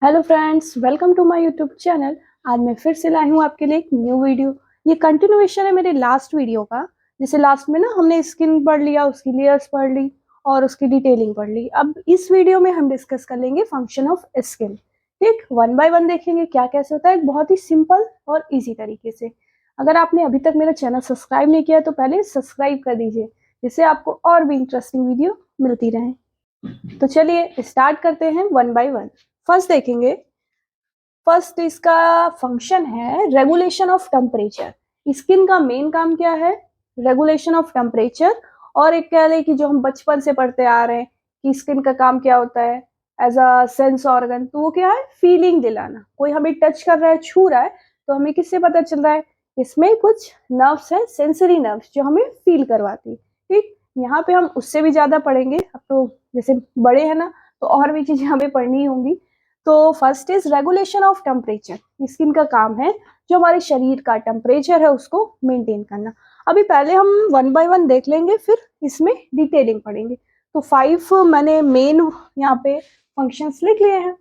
Hello friends, welcome to my YouTube channel. आज मैं फिर से लाई हूँ आपके लिए एक न्यू वीडियो। ये कंटिन्यूएशन है मेरे लास्ट वीडियो का। जैसे लास्ट में ना हमने स्किन पढ़ लिया, उसकी लेयर्स पढ़ ली और उसकी डिटेलिंग पढ़ ली। अब इस वीडियो में हम डिस्कस कर लेंगे फंक्शन ऑफ स्किन। ठीक, वन बाय वन देखेंगे क्या कैसे होता है, बहुत ही सिंपल और ईजी तरीके से। अगर आपने अभी तक मेरा चैनल सब्सक्राइब नहीं किया तो पहले सब्सक्राइब कर दीजिए, जिससे आपको और भी इंटरेस्टिंग वीडियो मिलती रहे। तो चलिए स्टार्ट करते हैं वन बाय वन। फर्स्ट देखेंगे, फर्स्ट इसका फंक्शन है रेगुलेशन ऑफ टेम्परेचर। स्किन का मेन काम क्या है? Regulation of temperature. और एक कह ले कि जो हम बचपन से पढ़ते आ रहे हैं कि स्किन का काम क्या होता है एज अ सेंस ऑर्गन, तो वो क्या है? फीलिंग दिलाना। कोई हमें टच कर रहा है, छू रहा है, तो हमें किससे पता चल रहा है? इसमें कुछ नर्व्स है, सेंसरी नर्व्स, जो हमें फील करवाती है। ठीक, यहाँ पे हम उससे भी ज्यादा पढ़ेंगे। अब तो जैसे बड़े हैं ना, तो और भी चीजें हमें पढ़नी होंगी। तो first is regulation of temperature. Skin का काम है जो हमारे शरीर का टेम्परेचर है उसको मेंटेन करना। अभी पहले हम वन बाय वन देख लेंगे, फिर इसमें डिटेलिंग पढ़ेंगे। तो 5 मैंने मेन यहाँ पे फंक्शंस लिख लिए हैं।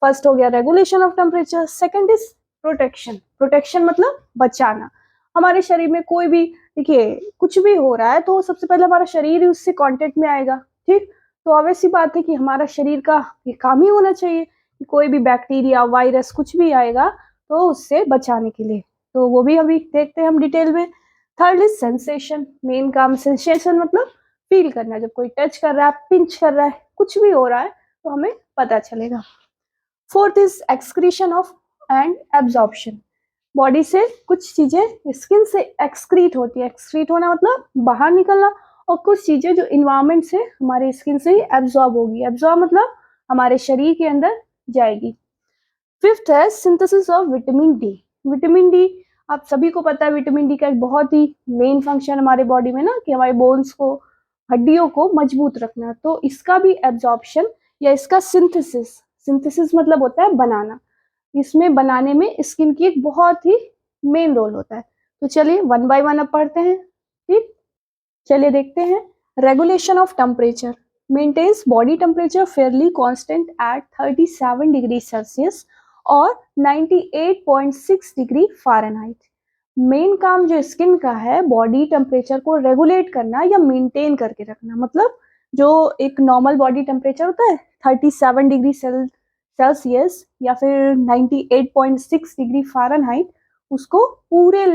फर्स्ट हो गया regulation of temperature. Second is protection. Protection मतलब बचाना। हमारे शरीर में कोई भी, देखिए, कुछ भी हो रहा है तो सबसे पहले हमारा शरीर ही उससे कांटेक्ट में आएगा। ठीक, तो ऑब्वियस सी बात है कि हमारा शरीर का ये काम ही होना चाहिए कि कोई भी बैक्टीरिया, वायरस, कुछ भी आएगा तो उससे बचाने के लिए। तो वो भी अभी देखते हैं हम डिटेल में। Third is sensation. मेन काम सेंसेशन मतलब फील करना। जब कोई टच कर रहा है, पिंच कर रहा है, कुछ भी हो रहा है तो हमें पता चलेगा। Fourth is excretion of and absorption. Body से कुछ चीजें स्किन से एक्सक्रीट होती है। एक्सक्रीट होना मतलब बाहर निकलना, और कुछ चीजें जो इन्वायरमेंट से हमारे स्किन से ही एब्जॉर्ब होगी। एब्जॉर्ब मतलब हमारे शरीर के अंदर जाएगी। फिफ्थ है synthesis of vitamin D. Vitamin D, आप सभी को पता है विटामिन डी का एक बहुत ही मेन फंक्शन हमारे बॉडी में ना, कि हमारे बोन्स को, हड्डियों को मजबूत रखना। तो इसका भी एब्जॉर्प्शन या इसका सिंथेसिस, सिंथेसिस मतलब होता है बनाना। इसमें बनाने में स्किन की एक बहुत ही मेन रोल होता है। तो चलिए वन बाय वन अब पढ़ते हैं। ठीक, चलिए देखते हैं। Regulation of temperature maintains body temperature fairly constant at 37 degree Celsius और 98.6 डिग्री फ़ारेनहाइट। मेन काम जो स्किन का है, बॉडी टेम्परेचर को रेगुलेट करना या मेंटेन करके रखना। मतलब जो एक नॉर्मल बॉडी टेम्परेचर होता है 37 डिग्री सेल्सियस या फिर 98.6 डिग्री फ़ारेनहाइट, उसको पूरे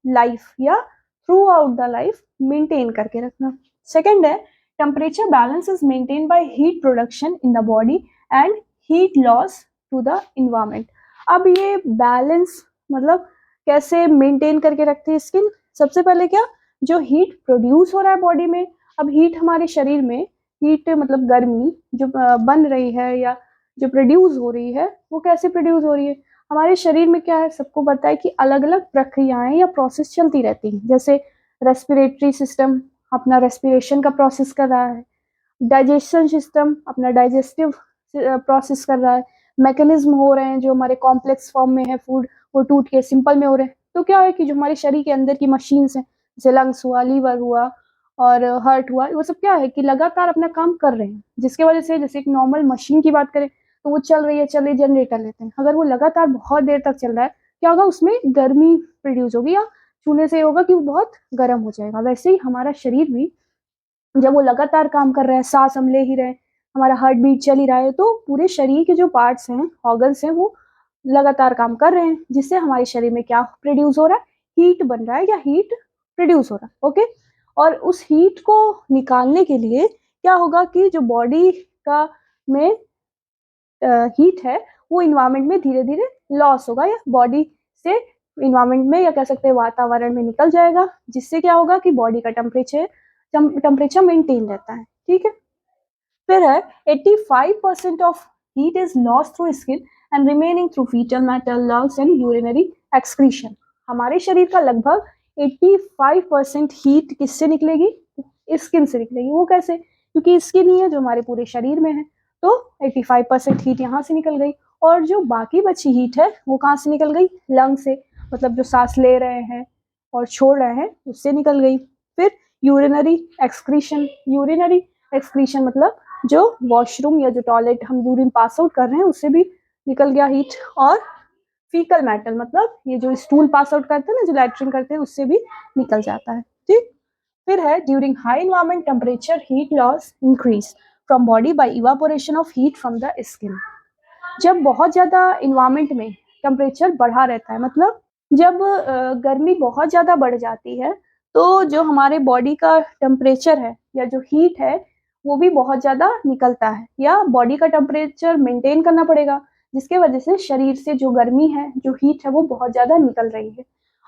लाइफ या throughout the life maintain करके रखना। सेकेंड है temperature balance is maintain by heat production in the body and heat loss to the environment. अब ये बैलेंस मतलब कैसे मेंटेन करके रखती है स्किन? सबसे पहले क्या, जो हीट प्रोड्यूस हो रहा है बॉडी में, अब हीट हमारे शरीर में, हीट मतलब गर्मी जो बन रही है या जो प्रोड्यूस हो रही है, वो कैसे प्रोड्यूस हो रही है? हमारे शरीर में क्या है, सबको पता है कि अलग अलग प्रक्रियाएं या प्रोसेस चलती रहती हैं। जैसे रेस्पिरेटरी सिस्टम अपना रेस्पिरेशन का प्रोसेस कर रहा है, डाइजेशन सिस्टम अपना डाइजेस्टिव प्रोसेस कर रहा है, मैकेनिज्म हो रहे हैं जो हमारे कॉम्प्लेक्स फॉर्म में है फूड, वो टूट के सिंपल में हो रहे हैं। तो क्या है कि जो हमारे शरीर के अंदर की मशीन्स हैं, जैसे लंग्स हुआ, लीवर हुआ और हार्ट हुआ, वो सब क्या है कि लगातार अपना काम कर रहे हैं। जिसके वजह से, जैसे एक नॉर्मल मशीन की बात करें तो वो चल रही है, चलिए जनरेटर लेते हैं, अगर वो लगातार बहुत देर तक चल रहा है, क्या होगा, उसमें गर्मी प्रोड्यूस होगी या छूने से होगा कि वो बहुत गर्म हो जाएगा। वैसे ही हमारा शरीर भी जब वो लगातार काम कर रहा है, सांस हम ले ही रहे हैं, हमारा हार्ट बीट चल ही रहा है, तो पूरे शरीर के जो पार्ट्स हैं, ऑर्गन्स हैं, वो लगातार काम कर रहे हैं, जिससे हमारे शरीर में क्या प्रोड्यूस हो रहा है? हीट बन रहा है या हीट प्रोड्यूस हो रहा है। ओके, और उस हीट को निकालने के लिए क्या होगा कि जो बॉडी का में हीट है, वो इन्वायरमेंट में धीरे धीरे लॉस होगा या बॉडी से इन्वायरमेंट में, या कह सकते हैं वातावरण में निकल जाएगा, जिससे क्या होगा कि बॉडी का टेम्परेचर मेंटेन रहता है। ठीक है, फिर है 85% of heat is loss through skin and remaining through fecal matter, lungs and urinary excretion. हमारे शरीर का लगभग 85% हीट किससे निकलेगी? स्किन से निकलेगी। वो कैसे? क्योंकि स्किन ही है जो हमारे पूरे शरीर में है, तो 85% हीट यहाँ से निकल गई। और जो बाकी बची हीट है वो कहाँ से निकल गई? लंग से, मतलब जो सांस ले रहे हैं और छोड़ रहे हैं उससे निकल गई। फिर यूरिनरी एक्सक्रीशन। यूरिनरी एक्सक्रीशन मतलब जो वॉशरूम या जो टॉयलेट हम यूरिन पास आउट कर रहे हैं उससे भी निकल गया हीट। और फीकल मैटर मतलब ये जो स्टूल पास आउट करते हैं ना, जो लैट्रिन करते हैं, उससे भी निकल जाता है। ठीक, फिर है during high environment temperature heat loss increase from body by evaporation of heat from the skin. जब बहुत ज्यादा इन्वायरमेंट में टेम्परेचर बढ़ा रहता है, मतलब जब गर्मी बहुत ज्यादा बढ़ जाती है, तो जो हमारे बॉडी का टेम्परेचर है या जो हीट है वो भी बहुत ज्यादा निकलता है, या बॉडी का टेम्परेचर मेंटेन करना पड़ेगा, जिसके वजह से शरीर से जो गर्मी है, जो हीट है, वो बहुत ज्यादा निकल रही है।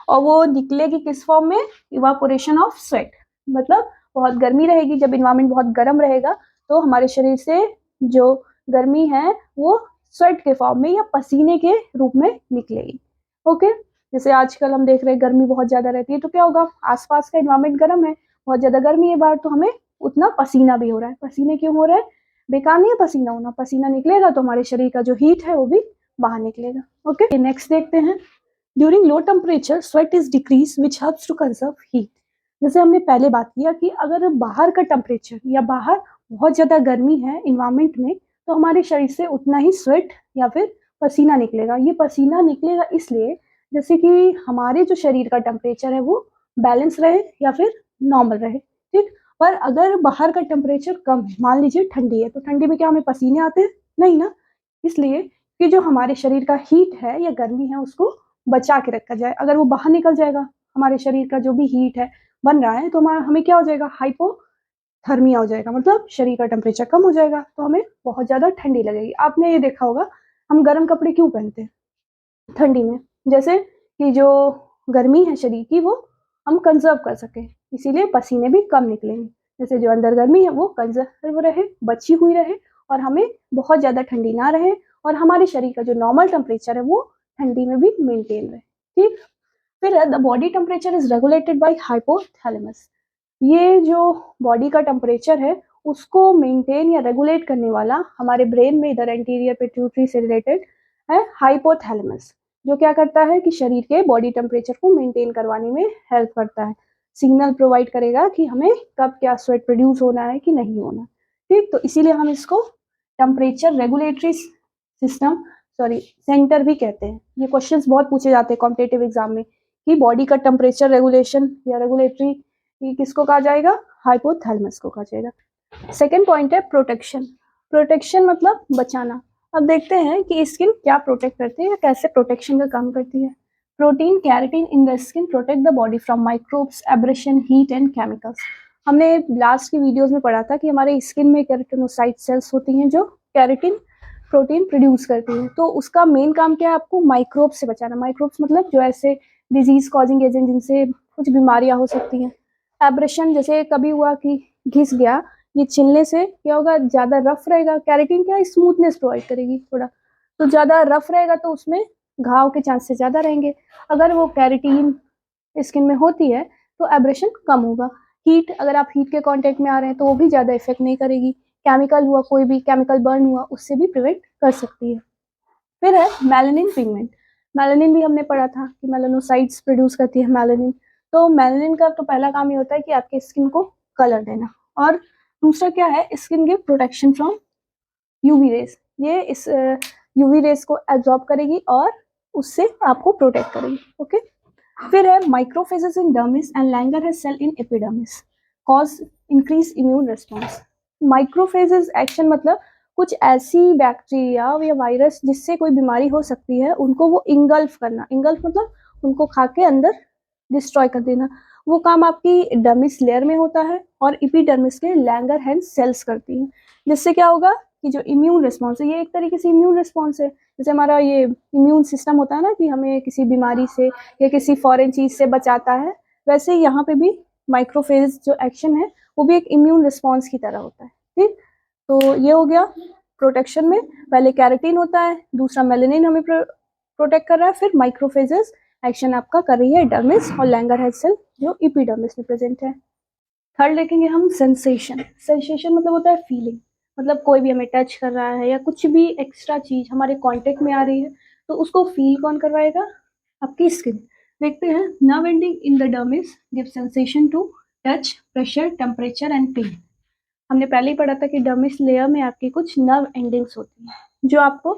और वो निकलेगी किस फॉर्म में? Evaporation of sweat. मतलब बहुत गर्मी रहेगी, जब इन्वायरमेंट बहुत गर्म रहेगा तो हमारे शरीर से जो गर्मी है वो स्वेट के फॉर्म में या पसीने के रूप में निकलेगी। ओके, जैसे आजकल हम देख रहे हैं गर्मी बहुत ज्यादा रहती है, तो क्या होगा? आसपास का इन्वायरमेंट गर्म है, बहुत ज्यादा गर्मी है बाहर, तो हमें उतना पसीना भी हो रहा है। पसीने क्यों हो रहा है? बेकार नहीं है पसीना होना, पसीना निकलेगा तो हमारे शरीर का जो हीट है वो भी बाहर निकलेगा। ओके, नेक्स्ट देखते हैं। During low temperature sweat is decrease which helps to conserve heat. जैसे हमने पहले बात किया कि अगर बाहर का टेम्परेचर या बाहर बहुत ज्यादा गर्मी है इन्वायरमेंट में, तो हमारे शरीर से उतना ही स्वेट या फिर पसीना निकलेगा। ये पसीना निकलेगा इसलिए जैसे कि हमारे जो शरीर का टेम्परेचर है वो बैलेंस रहे या फिर नॉर्मल रहे। ठीक, पर अगर बाहर का टेम्परेचर कम है, मान लीजिए ठंडी है, तो ठंडी में क्या हमें पसीने आते हैं? नहीं ना। इसलिए कि जो हमारे शरीर का हीट है या गर्मी है उसको बचा के रखा जाए। अगर वो बाहर निकल जाएगा, हमारे शरीर का जो भी हीट है बन रहा है, तो हमें क्या हो जाएगा? हाइपोथर्मिया हो जाएगा, मतलब शरीर का टेम्परेचर कम हो जाएगा, तो हमें बहुत ज्यादा ठंडी लगेगी। आपने ये देखा होगा हम गर्म कपड़े क्यों पहनते हैं ठंडी में? जैसे कि जो गर्मी है शरीर की वो हम कंजर्व कर सके, इसीलिए पसीने भी कम निकलेंगे। जैसे जो अंदर गर्मी है वो कंजर्व रहे, बची हुई रहे, और हमें बहुत ज्यादा ठंडी ना रहे, और हमारे शरीर का जो नॉर्मल टेम्परेचर है वो ठंडी में भी मेंटेन रहे। ठीक, फिर the body temperature is regulated by hypothalamus. ये जो बॉडी का टेम्परेचर है उसको मेंटेन या रेगुलेट करने वाला हमारे ब्रेन में इधर एंटीरियर पिट्यूटरी से रिलेटेड है हाइपोथैलेमस, जो क्या करता है कि शरीर के बॉडी टेम्परेचर को मेंटेन करवाने में हेल्प करता है। सिग्नल प्रोवाइड करेगा कि हमें कब क्या स्वेट प्रोड्यूस होना है कि नहीं होना। ठीक, तो इसीलिए हम इसको temperature regulatory system, sorry, centre भी कहते हैं। ये क्वेश्चंस बहुत पूछे जाते हैं कॉम्पिटिटिव एग्जाम में कि बॉडी का टेम्परेचर रेगुलेशन या रेगुलेटरी ये किसको कहा जाएगा? हाइपोथैलेमस को कहा जाएगा। सेकेंड पॉइंट है प्रोटेक्शन। प्रोटेक्शन मतलब बचाना। अब देखते हैं कि स्किन क्या प्रोटेक्ट करती है या कैसे प्रोटेक्शन का काम करती है। Protein keratin in the skin protect the body from microbes, abrasion, heat and chemicals. हमने लास्ट की वीडियोस में पढ़ा था कि हमारे स्किन में केराटिनोसाइट सेल्स होती हैं जो कैरेटिन प्रोटीन प्रोड्यूस करती है। तो उसका मेन काम क्या है? आपको माइक्रोब्स से बचाना। माइक्रोब्स मतलब जो ऐसे डिजीज कॉजिंग एजेंट जिनसे कुछ बीमारियां हो सकती हैं। एब्रेशन, जैसे कभी हुआ कि घिस गया, ये छिलने से क्या होगा? ज्यादा रफ रहेगा। कैरेटिन क्या? स्मूथनेस प्रोवाइड करेगी थोड़ा, तो ज्यादा रफ रहेगा तो उसमें घाव के चांसेस ज्यादा रहेंगे। अगर वो कैरेटिन स्किन में होती है तो एब्रेशन कम होगा। हीट, अगर आप हीट के कांटेक्ट में आ रहे हैं तो वो भी ज्यादा इफेक्ट नहीं करेगी। केमिकल हुआ, कोई भी केमिकल बर्न हुआ, उससे भी प्रिवेंट कर सकती है। फिर है मेलानिन पिगमेंट। मेलानिन भी हमने पढ़ा था कि मेलानोसाइट्स प्रोड्यूस करती है मेलानिन। तो मेलानिन का तो पहला काम ये होता है कि आपके स्किन को कलर देना, और दूसरा क्या है? Skin give protection from UV rays. ये इस यूवी रेज को एब्जॉर्ब करेगी और उससे आपको प्रोटेक्ट करेगी। ओके, फिर है macrophages in dermis and Langerhans cell in epidermis cause increase immune response. Macrophages action मतलब कुछ ऐसी बैक्टीरिया या वायरस जिससे कोई बीमारी हो सकती है, उनको वो इंगल्फ करना। इंगल्फ मतलब उनको खा के अंदर डिस्ट्रॉय कर देना। वो काम आपकी डर्मिस लेयर में होता है और एपिडर्मिस के लैंगरहैंस सेल्स करती हैं। जिससे क्या होगा कि जो इम्यून रिस्पॉन्स है, ये एक तरीके से इम्यून रिस्पॉन्स है। जैसे हमारा ये इम्यून सिस्टम होता है ना कि हमें किसी बीमारी से या किसी फॉरेन चीज से बचाता है, वैसे ही यहाँ पे भी माइक्रोफेज जो एक्शन है वो भी एक इम्यून रिस्पॉन्स की तरह होता है। ठीक, तो ये हो गया प्रोटेक्शन में। पहले कैरेटीन होता है, दूसरा मेलेनिन हमें प्रोटेक्ट कर रहा है, फिर माइक्रोफेजेस एक्शन आपका कर रही है डर्मिस और लैंगरहैंस सेल जो एपिडर्मिस में प्रेजेंट है। थर्ड देखेंगे हम सेंसेशन। सेंसेशन मतलब होता है फीलिंग। मतलब कोई भी हमें टच कर रहा है या कुछ भी एक्स्ट्रा चीज हमारे कांटेक्ट में आ रही है तो उसको फील कौन करवाएगा? आपकी स्किन। देखते हैं, nerve ending in the dermis give sensation to touch, pressure, temperature and pain. हमने पहले ही पढ़ा था कि डर्मिस लेयर में आपकी कुछ नर्व एंडिंग्स होती हैं जो आपको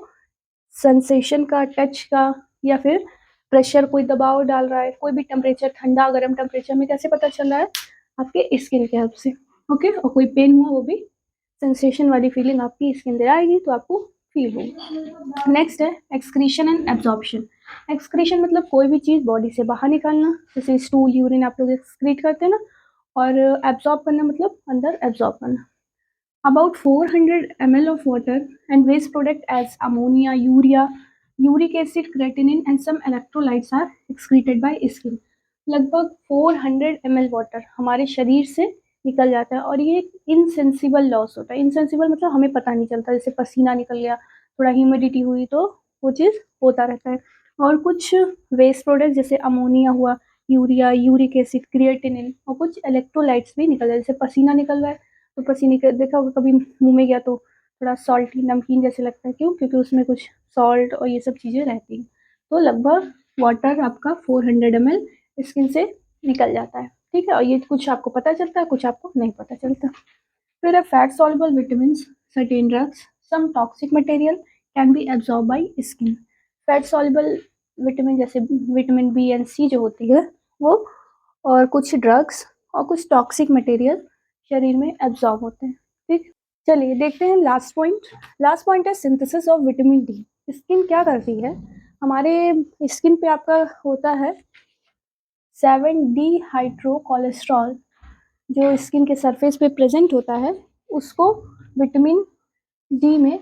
सेंसेशन का, टच का, या फिर प्रेशर, कोई दबाव डाल रहा है, कोई भी टेम्परेचर, ठंडा गर्म टेम्परेचर में कैसे पता चल रहा है? आपके स्किन के हेल्प से। ओके, और कोई पेन हुआ वो भी सेंसेशन वाली फीलिंग आपकी स्किन दे आएगी तो आपको फील होगी। नेक्स्ट है एक्सक्रीशन एंड एब्जॉर्प्शन। एक्सक्रीशन मतलब कोई भी चीज़ बॉडी से बाहर निकालना, जैसे स्टूल, यूरिन आप लोग एक्सक्रीट करते हैं ना, और एब्जॉर्ब करना मतलब अंदर एब्जॉर्ब करना। About 400 ml of water and waste product as ammonia, urea, uric acid, creatinine and some electrolytes are excreted by skin. लगभग 400 ml वाटर हमारे शरीर से निकल जाता है और ये एक इनसेंसिबल लॉस होता है। इनसेंसिबल मतलब हमें पता नहीं चलता, जैसे पसीना निकल गया, थोड़ा ह्यूमिडिटी हुई तो वो चीज़ होता रहता है। और कुछ वेस्ट प्रोडक्ट जैसे अमोनिया हुआ, यूरिया, यूरिक एसिड, क्रिएटिनिन और कुछ इलेक्ट्रोलाइट्स भी निकल जाए, जैसे पसीना निकल रहा है तो पसीने का देखा होगा कभी, मुंह में गया तो थोड़ा सॉल्टी नमकीन जैसे लगता है, क्यों? क्योंकि उसमें कुछ सॉल्ट और ये सब चीज़ें रहती हैं। तो लगभग वाटर आपका 400 ml स्किन से निकल जाता है, ठीक है। और ये कुछ आपको पता चलता है, कुछ आपको नहीं पता चलता। फिर है fat soluble vitamin, certain drugs, some toxic material can be absorb by skin. Fat soluble vitamin जैसे विटामिन बी एंड सी जो होती है वो, और कुछ ड्रग्स और कुछ टॉक्सिक मटेरियल शरीर में एब्जॉर्ब होते हैं, ठीक। चलिए देखते हैं लास्ट पॉइंट। लास्ट पॉइंट है synthesis of vitamin D. Skin क्या करती है, हमारे स्किन पे आपका होता है 7D हाइड्रो कोलेस्ट्रॉल, जो स्किन के सरफेस पे प्रेजेंट होता है, उसको विटामिन डी में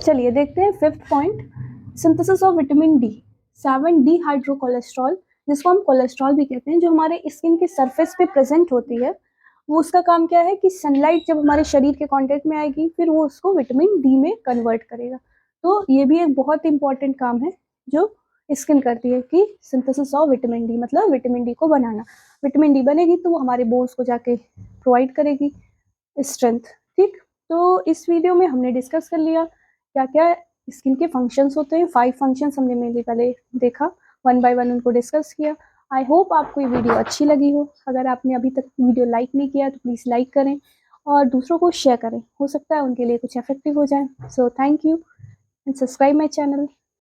चलिए देखते हैं fifth point, synthesis of vitamin D. 7D hydro cholesterol, जिसको हम कोलेस्ट्रॉल भी कहते हैं, जो हमारे स्किन के सरफेस पे प्रेजेंट होती है, वो उसका काम क्या है कि सनलाइट जब हमारे शरीर के कांटेक्ट में आएगी फिर वो उसको विटामिन डी में कन्वर्ट करेगा। तो ये भी एक बहुत इंपॉर्टेंट काम है जो स्किन करती है कि सिंथेसिस ऑफ विटामिन डी, मतलब विटामिन डी को बनाना। विटामिन डी बनेगी तो वो हमारे बोन्स को जाके प्रोवाइड करेगी स्ट्रेंथ, ठीक। तो इस वीडियो में हमने डिस्कस कर लिया क्या क्या स्किन के फंक्शंस होते हैं। 5 फंक्शंस हमने मेनली पहले देखा, 1 बाय 1 उनको डिस्कस किया। आई होप आपको ये वीडियो अच्छी लगी हो। अगर आपने अभी तक वीडियो लाइक नहीं किया तो प्लीज़ लाइक करें और दूसरों को शेयर करें, हो सकता है उनके लिए कुछ इफेक्टिव हो जाए। So thank you and subscribe my channel.